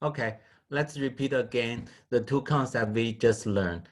Okay, let's repeat again the two concepts we just learned.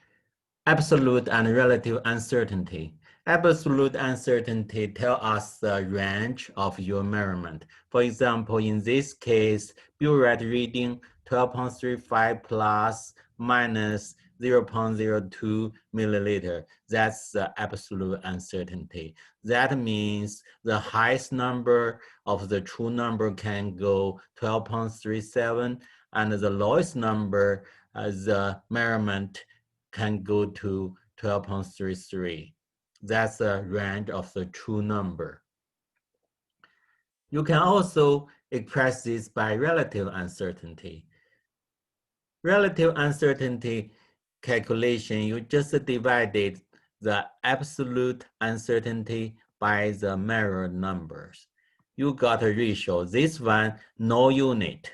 Absolute and relative uncertainty. Absolute uncertainty tells us the range of your measurement. For example, in this case, burette reading 12.35 plus minus 0.02 milliliter. That's the absolute uncertainty. That means the highest number of the true number can go 12.37, and the lowest number, the measurement can go to 12.33. That's the range of the true number. You can also express this by relative uncertainty. Relative uncertainty calculation, you just divided the absolute uncertainty by the measured numbers. You got a ratio. This one, no unit.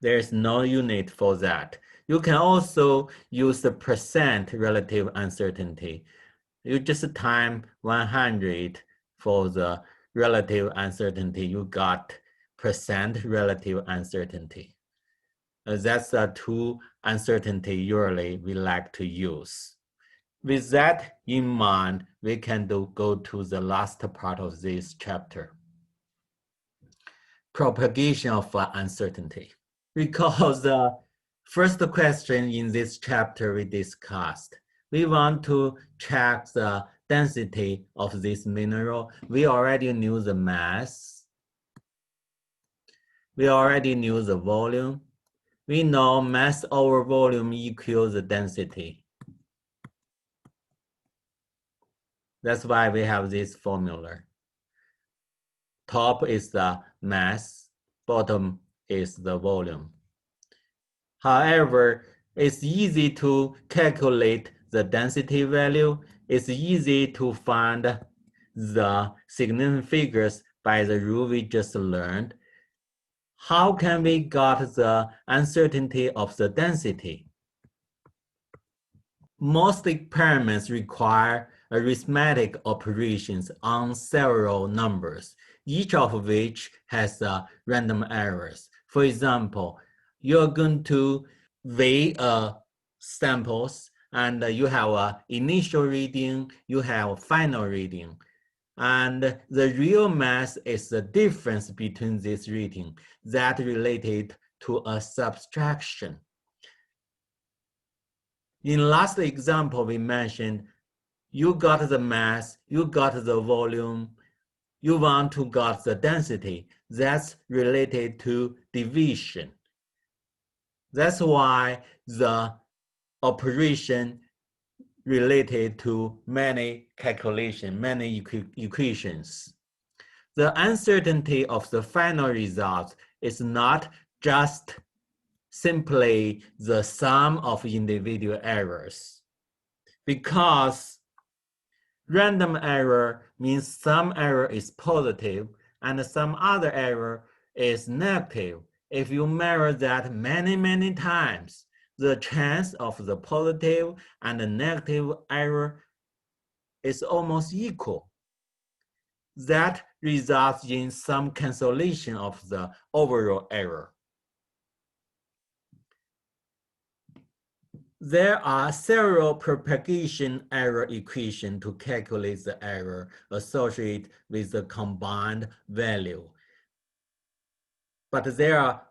There's no unit for that. You can also use the percent relative uncertainty. You just time 100 for the relative uncertainty. You got percent relative uncertainty. That's the two uncertainty usually we like to use. With that in mind, we can go to the last part of this chapter. Propagation of uncertainty. Recall the first question in this chapter we discussed. We want to check the density of this mineral. We already knew the mass. We already knew the volume. We know mass over volume equals the density. That's why we have this formula. Top is the mass, bottom is the volume. However, it's easy to calculate the density value. It's easy to find the significant figures by the rule we just learned. How can we get the uncertainty of the density? Most experiments require arithmetic operations on several numbers, each of which has random errors. For example, you're going to weigh samples, and you have an initial reading, you have a final reading. And the real mass is the difference between this reading that related to a subtraction. In last example we mentioned, you got the mass, you got the volume, you want to get the density. That's related to division. That's why the operation related to many calculations, many equations. The uncertainty of the final result is not just simply the sum of individual errors, because random error means some error is positive and some other error is negative. If you measure that many times, the chance of the positive and the negative error is almost equal. That results in some cancellation of the overall error. There are several propagation error equations to calculate the error associated with the combined value. But there are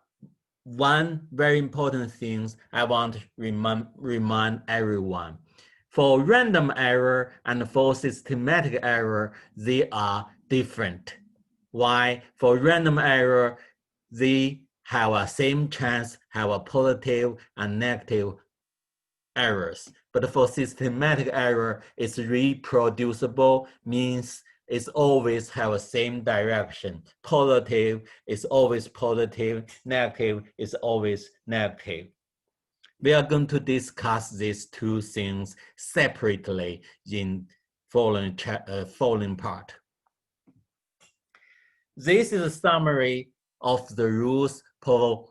one very important thing I want to remind everyone. For random error and for systematic error, they are different. Why? For random error, they have a same chance, have a positive and negative errors. But for systematic error, it's reproducible, means it's always have the same direction. Positive is always positive, negative is always negative. We are going to discuss these two things separately in following part. This is a summary of the rules for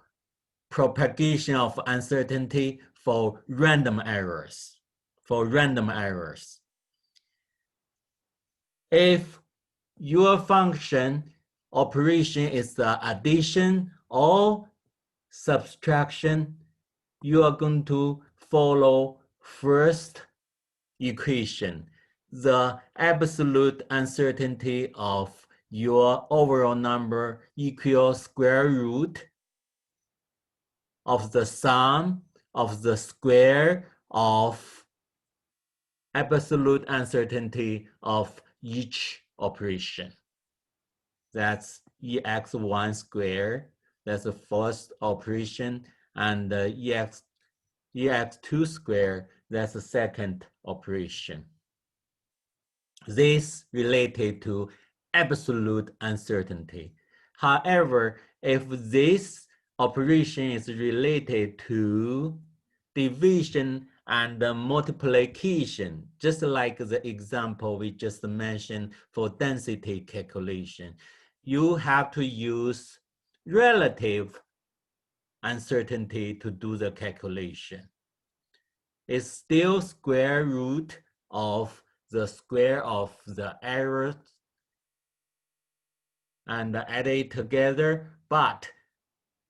propagation of uncertainty for random errors. If your function operation is the addition or subtraction, you are going to follow first equation. The absolute uncertainty of your overall number equals square root of the sum of the square of absolute uncertainty of each operation. That's ex1 squared. That's the first operation. And ex2 squared, that's the second operation. This related to absolute uncertainty. However, if this operation is related to division and multiplication, just like the example we just mentioned for density calculation, you have to use relative uncertainty to do the calculation. It's still square root of the square of the errors and add it together, but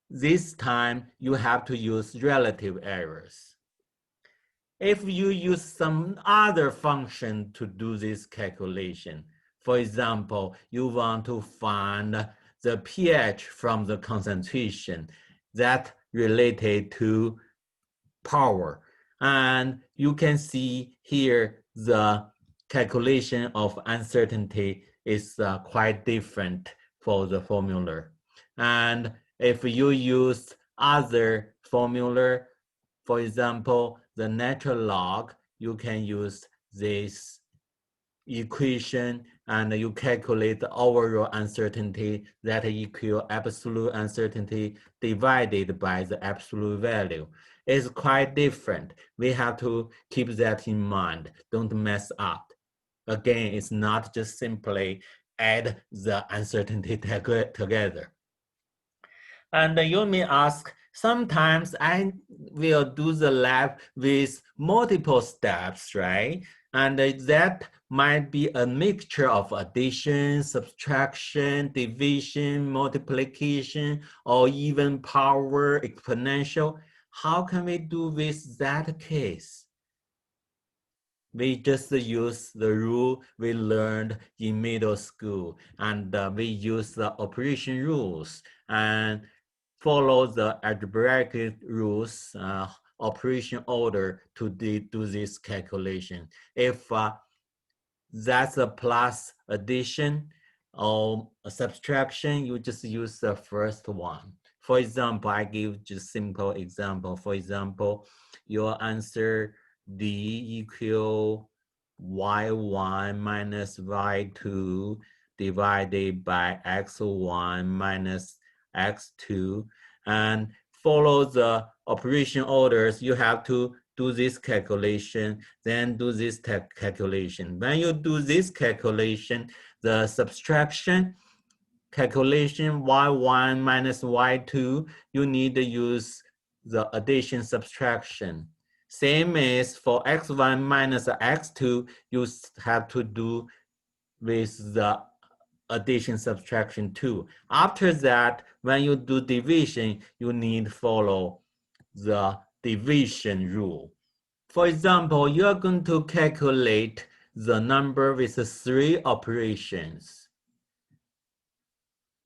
this time you have to use relative errors. If you use some other function to do this calculation, for example, you want to find the pH from the concentration that related to power. And you can see here the calculation of uncertainty is quite different for the formula. And if you use other formula, for example, the natural log, you can use this equation and you calculate the overall uncertainty that equal absolute uncertainty divided by the absolute value. It's quite different. We have to keep that in mind. Don't mess up. Again, it's not just simply add the uncertainty together. And you may ask, sometimes I will do the lab with multiple steps, right? And that might be a mixture of addition, subtraction, division, multiplication, or even power exponential. How can we do with that case? We just use the rule we learned in middle school, and we use the operation rules and follow the algebraic rules, operation order to do this calculation. If that's a plus addition or a subtraction, you just use the first one. For example, I give just simple example. For example, your answer D equal y1 minus y2 divided by x1 minus x2, and follow the operation orders. You have to do this calculation, then do this calculation. When you do this calculation, the subtraction calculation y1 minus y2, you need to use the addition subtraction. Same as for x1 minus x2, you have to do with the addition subtraction too. After that, when you do division, you need to follow the division rule. For example, you are going to calculate the number with 3 operations.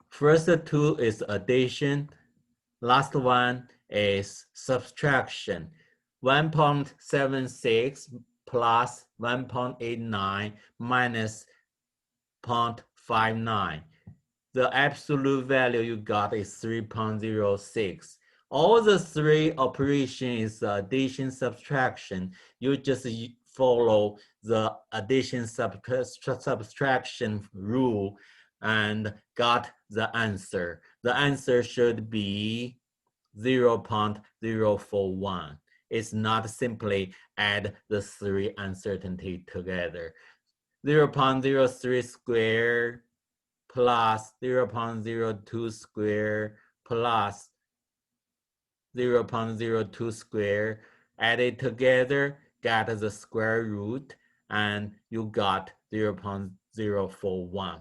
First two is addition. Last one is subtraction. 1.76 plus 1.89 minus 0.59. The absolute value you got is 3.06. All the 3 operations, addition, subtraction, you just follow the addition, subtraction rule and got the answer. The answer should be 0.041. It's not simply add the 3 uncertainty together. 0.03 squared plus 0.02 squared plus 0.02 squared, added together, got the square root, and you got 0.041.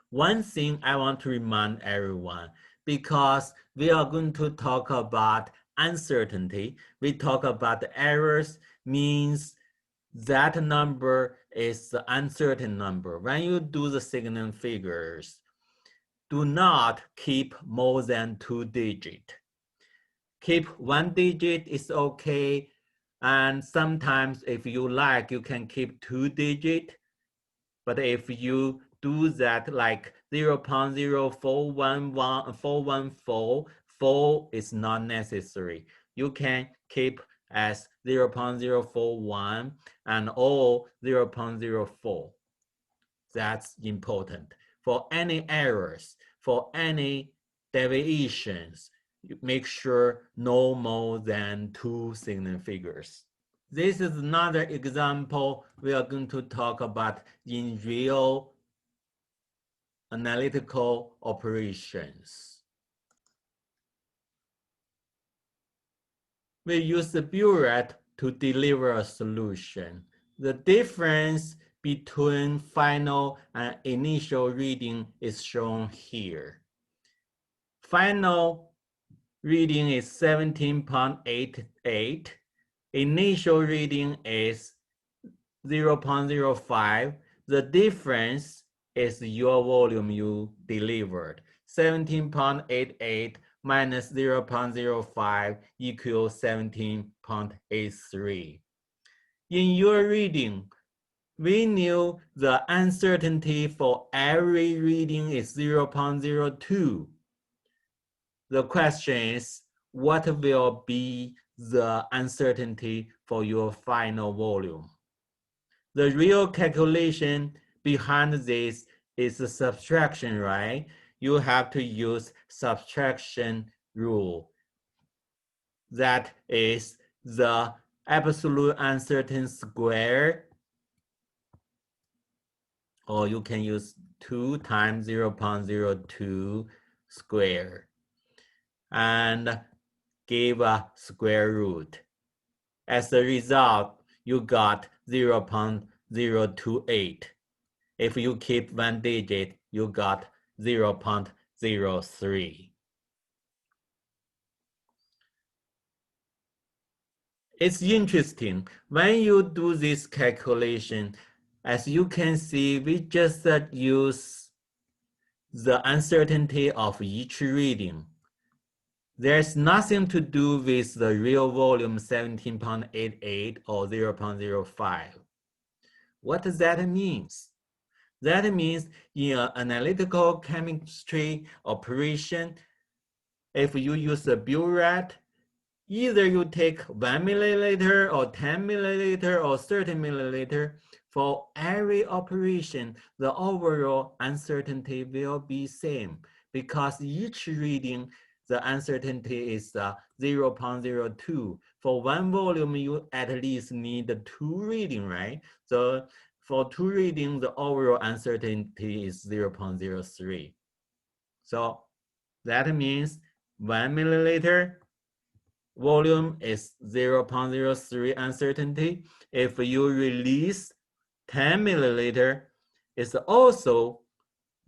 one thing I want to remind everyone, because we are going to talk about uncertainty, we talk about the errors, means that number is the uncertain number. When you do the signaling figures, do not keep more than 2 digits. Keep 1 digit is okay. And sometimes if you like, you can keep 2 digits. But if you do that like 0.04114, 4 is not necessary. You can keep as 0.041 and or 0.04. That's important. For any errors, for any deviations, make sure no more than 2 signaling figures. This is another example we are going to talk about in real analytical operations. We use the burette to deliver a solution. The difference between final and initial reading is shown here. Final reading is 17.88. Initial reading is 0.05. The difference is your volume you delivered. 17.88 minus 0.05 equals 17.83. In your reading, we knew the uncertainty for every reading is 0.02. The question is, what will be the uncertainty for your final volume? The real calculation behind this is the subtraction, right? You have to use subtraction rule. That is the absolute uncertain square, or you can use 2 times 0.02 square and give a square root. As a result, you got 0.028. If you keep 1 digit, you got 0.03. It's interesting, when you do this calculation, as you can see, we just use the uncertainty of each reading. There's nothing to do with the real volume 17.88 or 0.05. What does that mean? That means in an analytical chemistry operation, if you use a burette, either you take 1 milliliter or 10 milliliter or 30 milliliter, for every operation, the overall uncertainty will be same, because each reading, the uncertainty is 0.02. For one volume, you at least need 2 reading, right? So for 2 readings, the overall uncertainty is 0.03. So that means 1 milliliter volume is 0.03 uncertainty. If you release 10 milliliter, it's also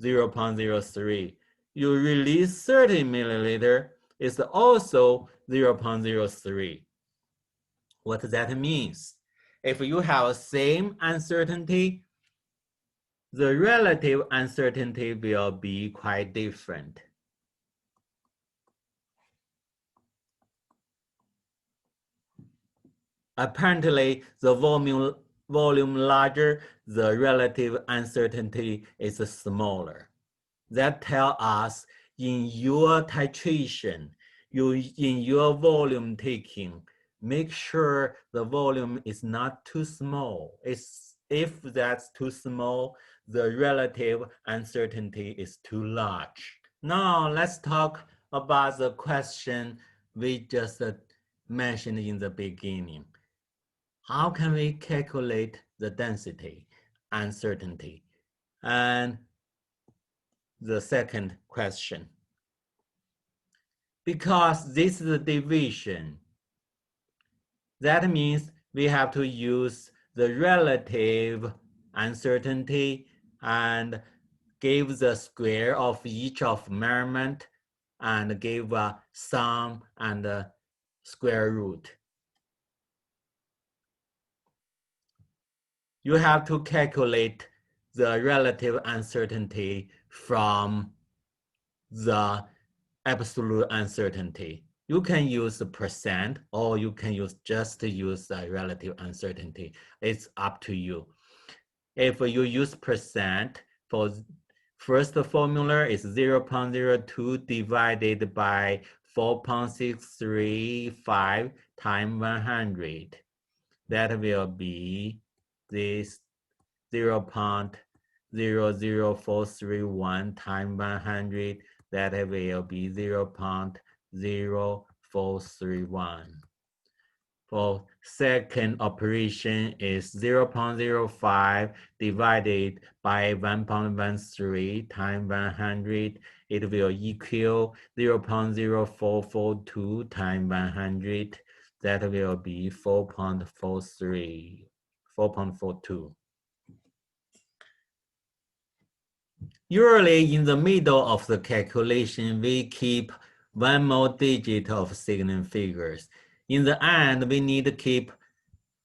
0.03. You release 30 milliliter, it's also 0.03. What that means? If you have same uncertainty, the relative uncertainty will be quite different. Apparently, the volume larger, the relative uncertainty is smaller. That tells us in your titration, in your volume taking, make sure the volume is not too small. If that's too small, the relative uncertainty is too large. Now let's talk about the question we just mentioned in the beginning. How can we calculate the density, uncertainty? And the second question, because this is a division, that means we have to use the relative uncertainty and give the square of each of measurement and give a sum and a square root. You have to calculate the relative uncertainty from the absolute uncertainty. You can use the percent or you can use the relative uncertainty. It's up to you. If you use percent, for first formula is 0.02 divided by 4.635 times 100. That will be this 0.00431 times 100. That will be 0.0431. For second operation is 0.05 divided by 1.13 times 100. It will equal 0.0442 times 100. That will be 4.42. Usually in the middle of the calculation, we keep one more digit of significant figures. In the end, we need to keep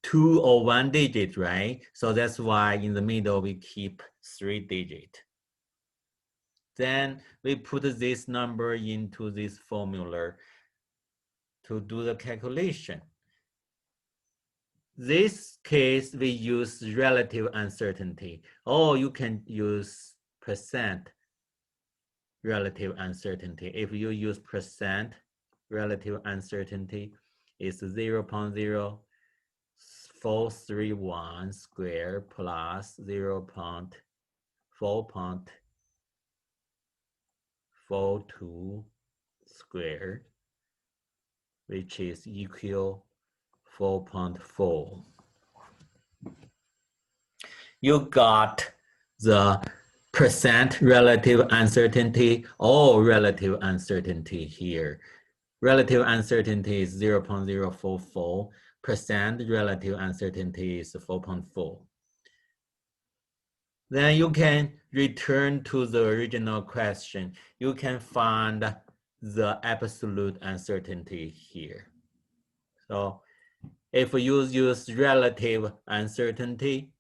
2 or 1 digit, right? So that's why in the middle, we keep 3 digits. Then we put this number into this formula to do the calculation. This case, we use relative uncertainty, or you can use percent relative uncertainty. If you use percent relative uncertainty, it's 0.0431 square plus 0.442 square, which is equal 4.4. You got the percent relative uncertainty or relative uncertainty here. Relative uncertainty is 0.044. Percent relative uncertainty is 4.4. Then you can return to the original question. You can find the absolute uncertainty here. So if you use relative uncertainty,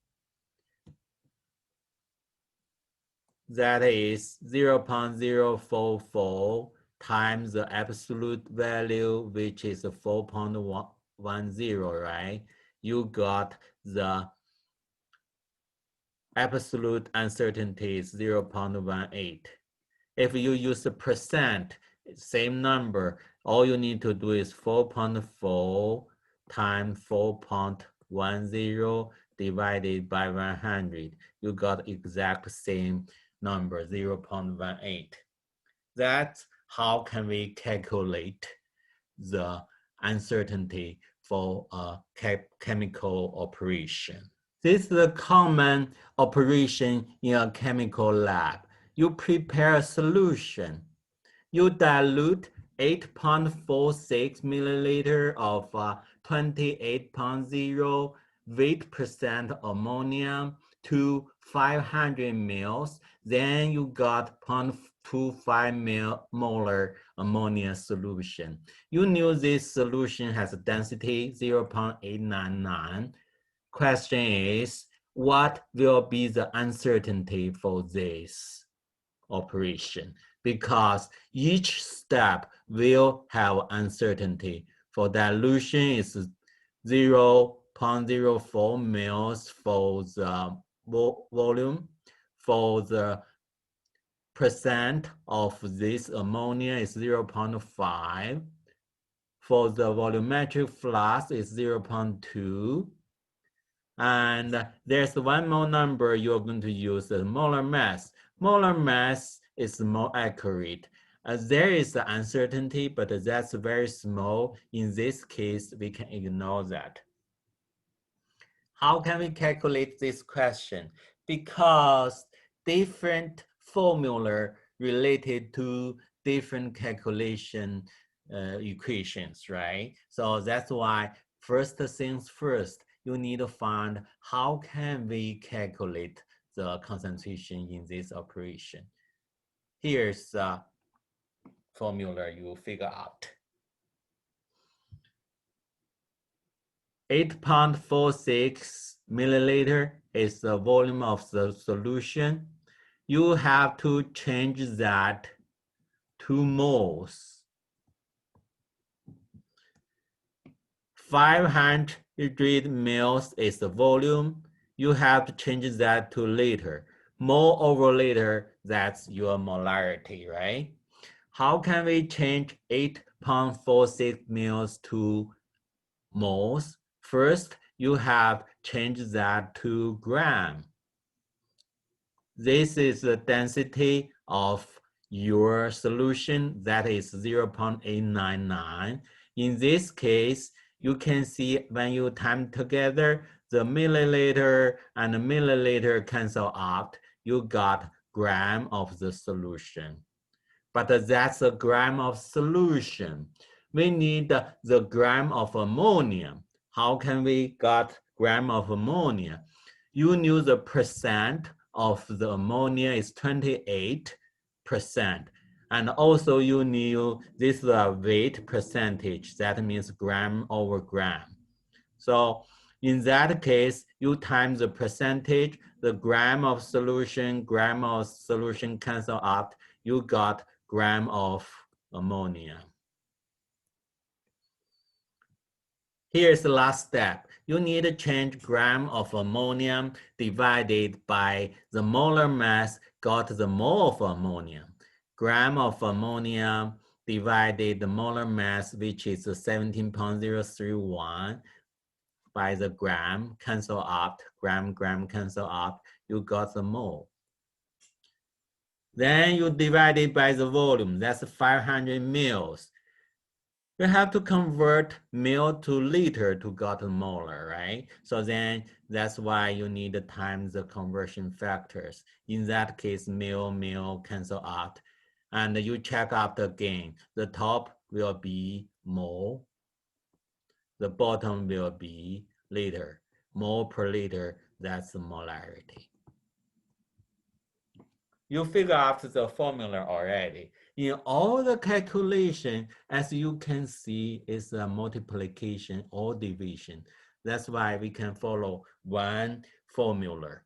that is 0.044 times the absolute value, which is 4.10, right? You got the absolute uncertainty is 0.18. If you use the percent, same number, all you need to do is 4.4 times 4.10 divided by 100. You got exact same number, 0.18. That's how can we calculate the uncertainty for a chemical operation. This is a common operation in a chemical lab. You prepare a solution. You dilute 8.46 milliliter of 28.0 weight percent ammonium to 500 mils. Then you got 0.25 molar ammonia solution. You knew this solution has a density 0.899. Question is, what will be the uncertainty for this operation? Because each step will have uncertainty. For dilution, it's 0.04 mils for the volume. For the percent of this ammonia is 0.5. For the volumetric flux is 0.2. And there's one more number you're going to use, the molar mass. Molar mass is more accurate. There is the uncertainty, but that's very small. In this case, we can ignore that. How can we calculate this question? Because different formula related to different calculation equations, right? So that's why first things first, you need to find how can we calculate the concentration in this operation. Here's the formula you figure out. 8.46 milliliter is the volume of the solution. You have to change that to moles. 500 mils is the volume. You have to change that to liter. Mole over liter, that's your molarity, right? How can we change 8.46 mils to moles? First, you have changed that to gram. This is the density of your solution, that is 0.899. In this case, you can see when you time together, the milliliter and the milliliter cancel out. You got gram of the solution. But that's a gram of solution. We need the gram of ammonia. How can we got gram of ammonia? You knew the percent of the ammonia is 28%. And also you knew this is a weight percentage. That means gram over gram. So in that case, you times the percentage, the gram of solution cancel out, you got gram of ammonia. Here's the last step. You need to change gram of ammonium divided by the molar mass got the mole of ammonium. Gram of ammonium divided the molar mass, which is 17.031 by the gram, cancel out, gram cancel out, you got the mole. Then you divide it by the volume, that's 500 mils. You have to convert mil to liter to get a molar, right? So then that's why you need to times the conversion factors. In that case, mil cancel out. And you check out again. The top will be mole. The bottom will be liter. Mole per liter, that's the molarity. You figure out the formula already. In all the calculation, as you can see, is a multiplication or division. That's why we can follow one formula.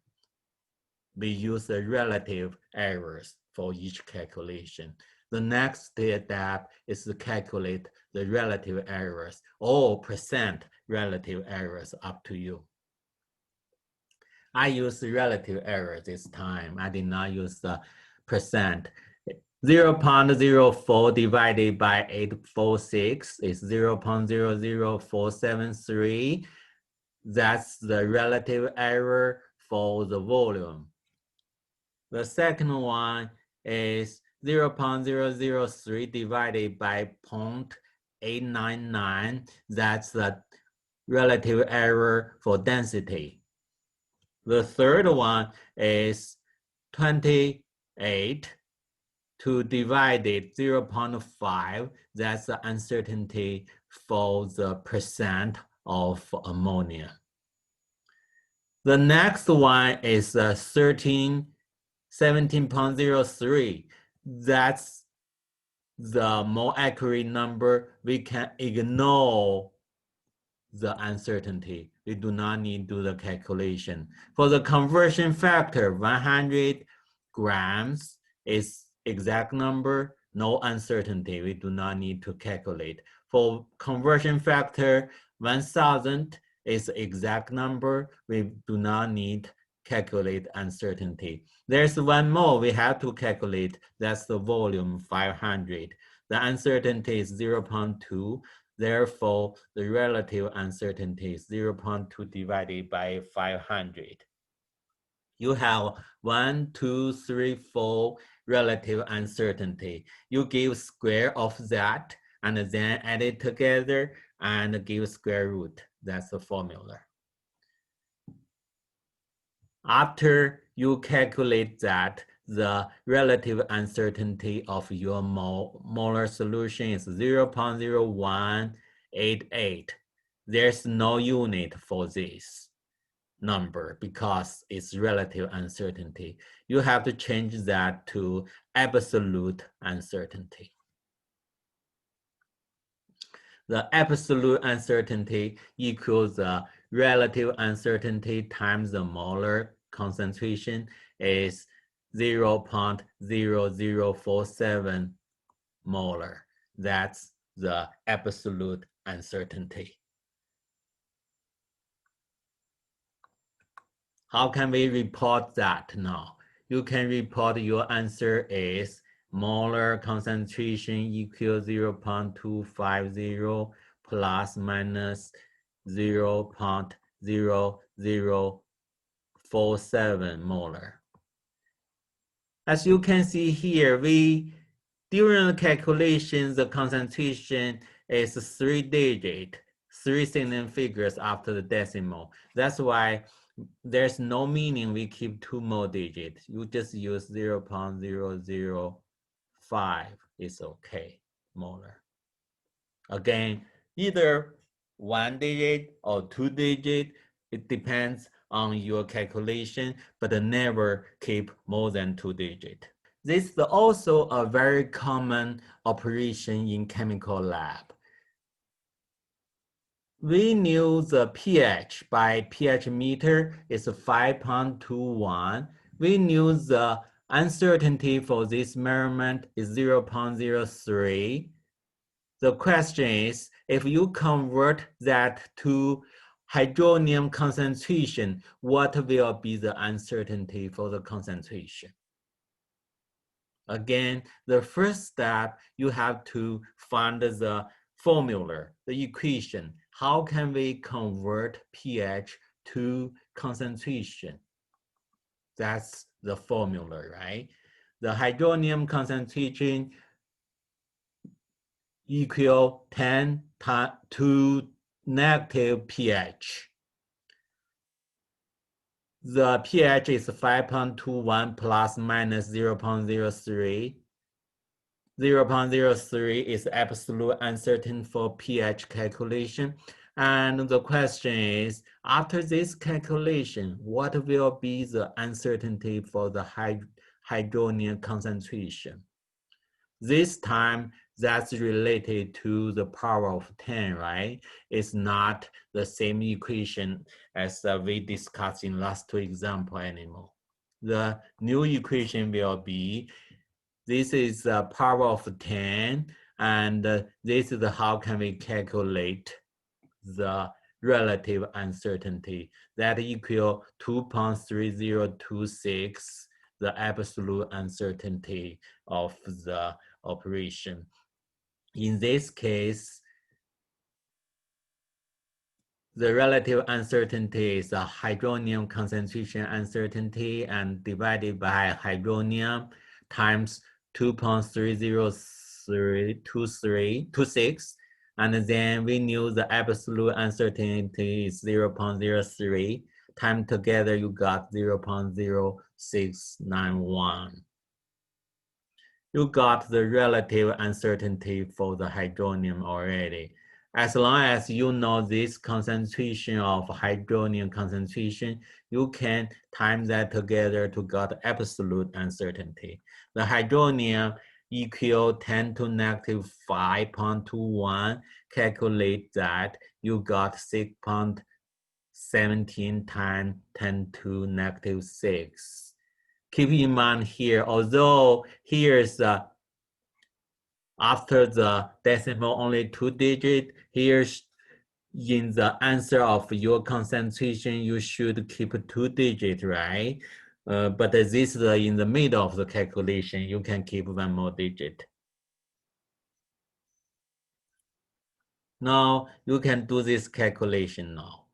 We use the relative errors for each calculation. The next step is to calculate the relative errors or percent relative errors, up to you. I use the relative error this time. I did not use the percent. 0.04 divided by 846 is 0.00473. That's the relative error for the volume. The second one is 0.003 divided by 0.899. That's the relative error for density. The third one is 28 to divide it 0.5. That's the uncertainty for the percent of ammonia. The next one is 17.03. That's the more accurate number. We can ignore the uncertainty. We do not need to do the calculation. For the conversion factor, 100 grams is exact number, no uncertainty. We do not need to calculate. For conversion factor, 1000 is exact number. We do not need calculate uncertainty. There's one more we have to calculate. That's the volume, 500. The uncertainty is 0.2. Therefore, the relative uncertainty is 0.2 divided by 500. You have 1, 2, 3, 4 relative uncertainty. You give square of that and then add it together and give square root. That's the formula. After you calculate that, the relative uncertainty of your molar solution is 0.0188. There's no unit for this. number because it's relative uncertainty. You have to change that to absolute uncertainty. The absolute uncertainty equals the relative uncertainty times the molar concentration is 0.0047 molar. That's the absolute uncertainty. How can we report that now? You can report your answer is molar concentration equals 0.250 plus minus 0.0047 molar. As you can see here, during the calculation, the concentration is 3-digit, 3 significant figures after the decimal. That's why there's no meaning we keep 2 more digits. You just use 0.005 is okay, molar. Again, either 1 digit or 2 digit, it depends on your calculation, but never keep more than 2 digits. This is also a very common operation in chemical lab. We knew the pH by pH meter is 5.21. We knew the uncertainty for this measurement is 0.03. The question is, if you convert that to hydronium concentration, what will be the uncertainty for the concentration? Again, the first step, you have to find the formula, the equation. How can we convert pH to concentration? That's the formula, right? The hydronium concentration equal 10 to negative pH. The pH is 5.21 plus minus 0.03. 0.03 is absolute uncertain for pH calculation. And the question is, after this calculation, what will be the uncertainty for the hydronium concentration? This time, that's related to the power of 10, right? It's not the same equation as we discussed in last two examples anymore. The new equation will be, this is the power of 10, and this is how can we calculate the relative uncertainty. That equal 2.3026, the absolute uncertainty of the operation. In this case, the relative uncertainty is the hydronium concentration uncertainty and divided by hydronium times 2.30326. And then we knew the absolute uncertainty is 0.03. Time together, you got 0.0691. You got the relative uncertainty for the hydronium already. As long as you know this concentration of hydronium concentration, you can time that together to get absolute uncertainty. The hydronium equal 10 to negative 5.21. Calculate that, you got 6.17 times 10 to negative 6. Keep in mind here, although here's after the decimal only 2 digits, here's in the answer of your concentration, you should keep 2 digits, right? But this is in the middle of the calculation, you can keep 1 more digit. Now you can do this calculation now.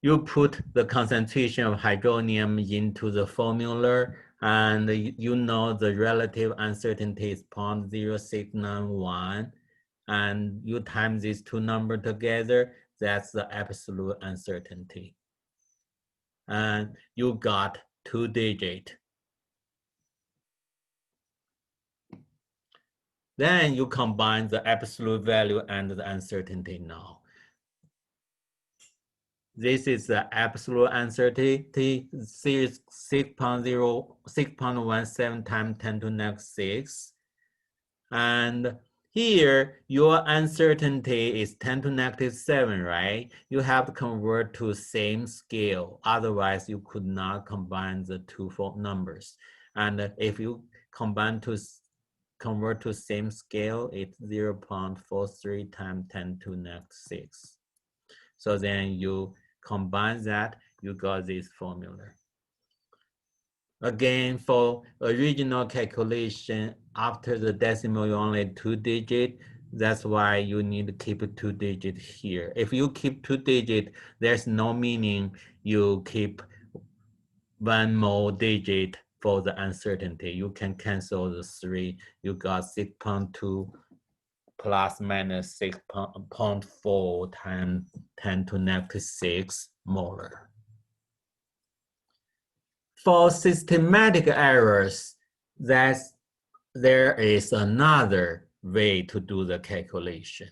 You put the concentration of hydronium into the formula, and you know the relative uncertainty is 0.0691, and you times these two numbers together, that's the absolute uncertainty. And you got 2 digits. Then you combine the absolute value and the uncertainty now. This is the absolute uncertainty, 6.17 times 10 to the next 6. And here, your uncertainty is 10 to the negative 7, right? You have to convert to same scale. Otherwise, you could not combine the two numbers. And if you convert to same scale, it's 0.43 times 10 to the negative 6. So then you combine that, you got this formula. Again, for original calculation, after the decimal, you only 2 digits. That's why you need to keep 2 digits here. If you keep 2 digits, there's no meaning you keep 1 more digit for the uncertainty. You can cancel the 3. You got 6.2 plus minus 6.4 times 10 to the negative 6 molar. For systematic errors, there is another way to do the calculation.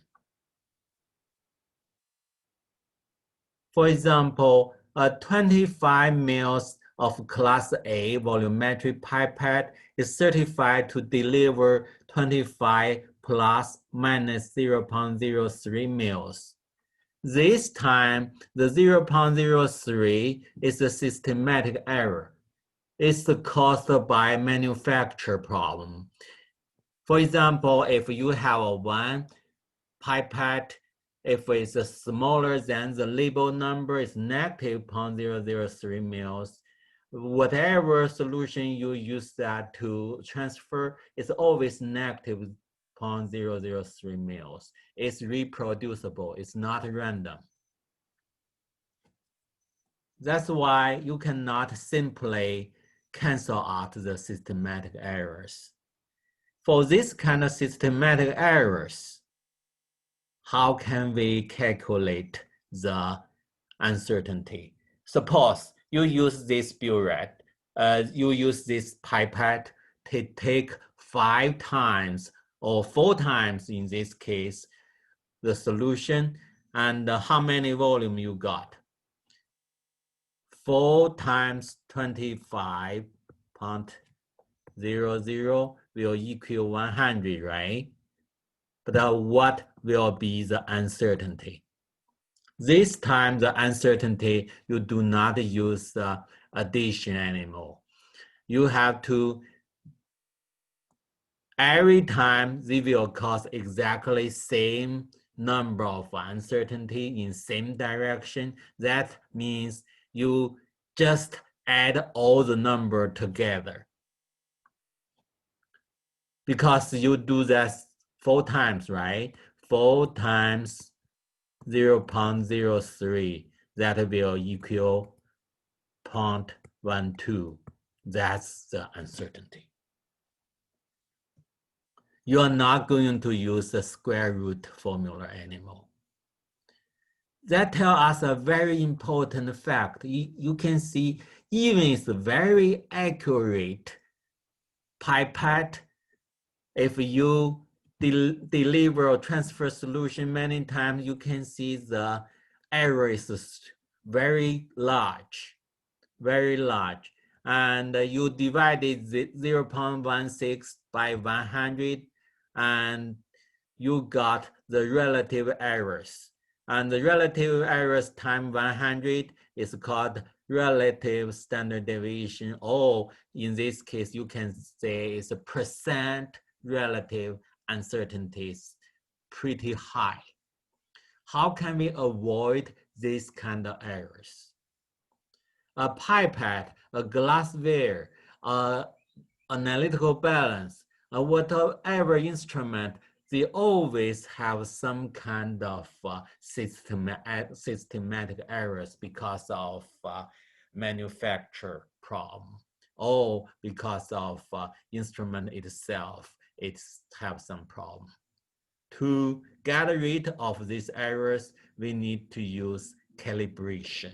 For example, a 25 mils of class A volumetric pipette is certified to deliver 25 plus minus 0.03 mils. This time, the 0.03 is a systematic error. It's caused by manufacture problem. For example, if you have a 1 pipette, if it's smaller than the label number is negative 0.003 mils, whatever solution you use that to transfer is always negative 0.003 mils. It's reproducible, it's not random. That's why you cannot simply cancel out the systematic errors. For this kind of systematic errors, how can we calculate the uncertainty? Suppose you use this burette, you use this pipette to take 5 times or 4 times in this case the solution, and how many volume you got? 4 times 25.00 will equal 100, right? But what will be the uncertainty? This time, the uncertainty, you do not use the addition anymore. You have to, every time they will cause exactly same number of uncertainty in same direction. That means you just add all the number together. Because you do that 4 times, right? 4 times 0.03, that will equal 0.12. That's the uncertainty. You are not going to use the square root formula anymore. That tells us a very important fact. You can see even it's a very accurate pipette, if you deliver or transfer solution many times, you can see the error is very large, very large. And you divided 0.16 by 100, and you got the relative errors. And the relative errors times 100 is called relative standard deviation, or in this case, you can say it's a percent relative uncertainties pretty high. How can we avoid these kind of errors? A pipette, a glassware, analytical balance, whatever instrument, they always have some kind of systematic errors because of manufacture problem, or because of instrument itself, it have some problem. To get rid of these errors, we need to use calibration.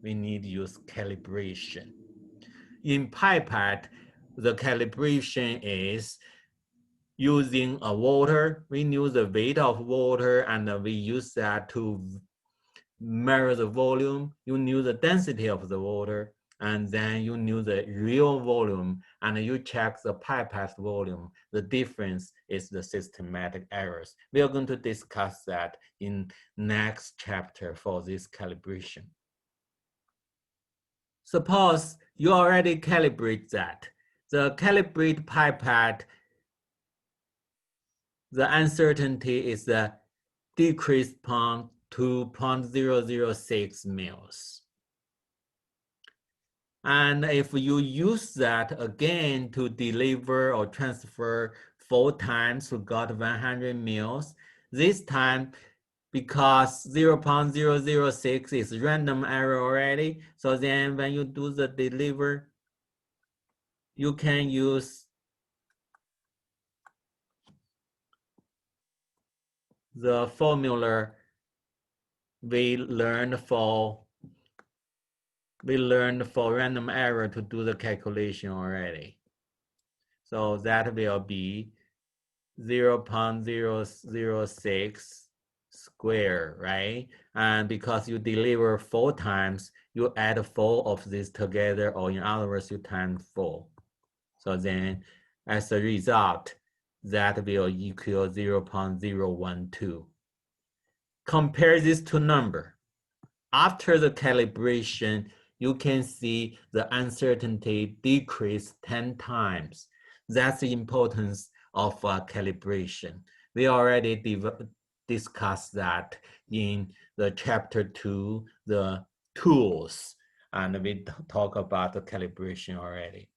We need to use calibration. In pipette, the calibration is using a water. We knew the weight of water, and we use that to measure the volume, you knew the density of the water, and then you knew the real volume, and you check the pipette volume. The difference is the systematic errors. We are going to discuss that in next chapter for this calibration. Suppose you already calibrate that. The calibrate pipette, the uncertainty is the decreased to 0.006 mils. And if you use that again to deliver or transfer 4 times to got 100 mils, this time because 0.006 is random error already, so then when you do the deliver, you can use the formula we learned for random error to do the calculation already. So that will be 0.006 square, right? And because you deliver 4 times, you add 4 of these together, or in other words, you times 4. So then as a result, that will equal 0.012. Compare these two numbers. After the calibration, you can see the uncertainty decrease 10 times. That's the importance of calibration. We already discussed that in the chapter 2, the tools, and we talk about the calibration already.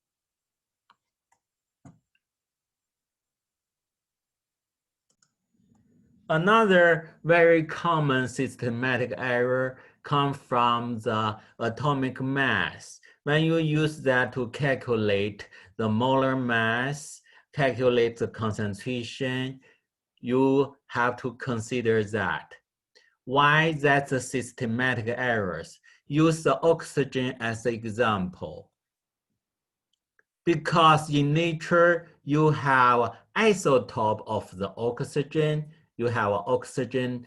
Another very common systematic error comes from the atomic mass. When you use that to calculate the molar mass, calculate the concentration, you have to consider that. Why that's a systematic errors? Use the oxygen as an example. Because in nature, you have isotope of the oxygen. You have oxygen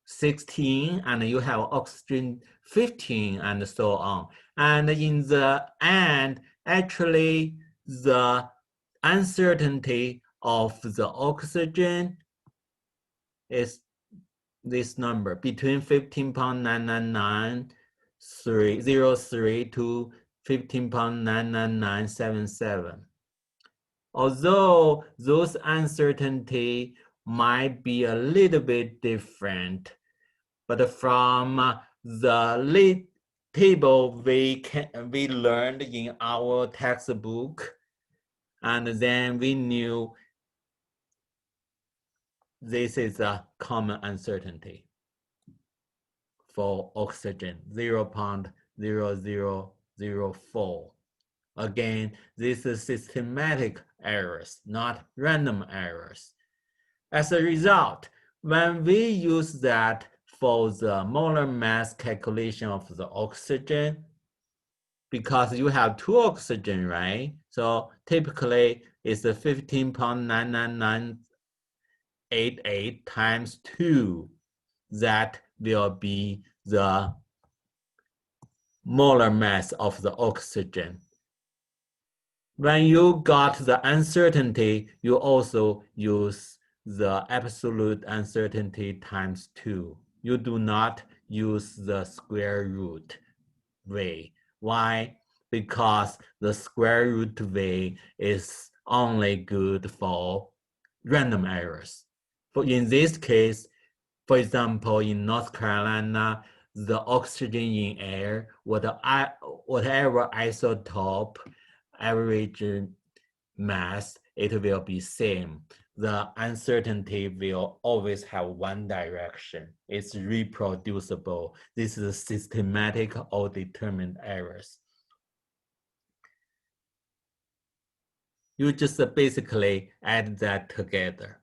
16 and you have oxygen 15 and so on. And in the end, actually, the uncertainty of the oxygen is this number, between 15.99903 to 15.99977. Although those uncertainty might be a little bit different, but from the table we learned in our textbook, and then we knew this is a common uncertainty for oxygen, 0.0004. Again, this is systematic errors, not random errors. As a result, when we use that for the molar mass calculation of the oxygen, because you have 2 oxygen, right? So typically it's a 15.99988 times 2. That will be the molar mass of the oxygen. When you got the uncertainty, you also use the absolute uncertainty times 2. You do not use the square root way. Why? Because the square root way is only good for random errors. For in this case, for example, in North Carolina, the oxygen in air, whatever isotope average mass, it will be same. The uncertainty will always have one direction. It's reproducible. This is systematic or determined errors. You just basically add that together.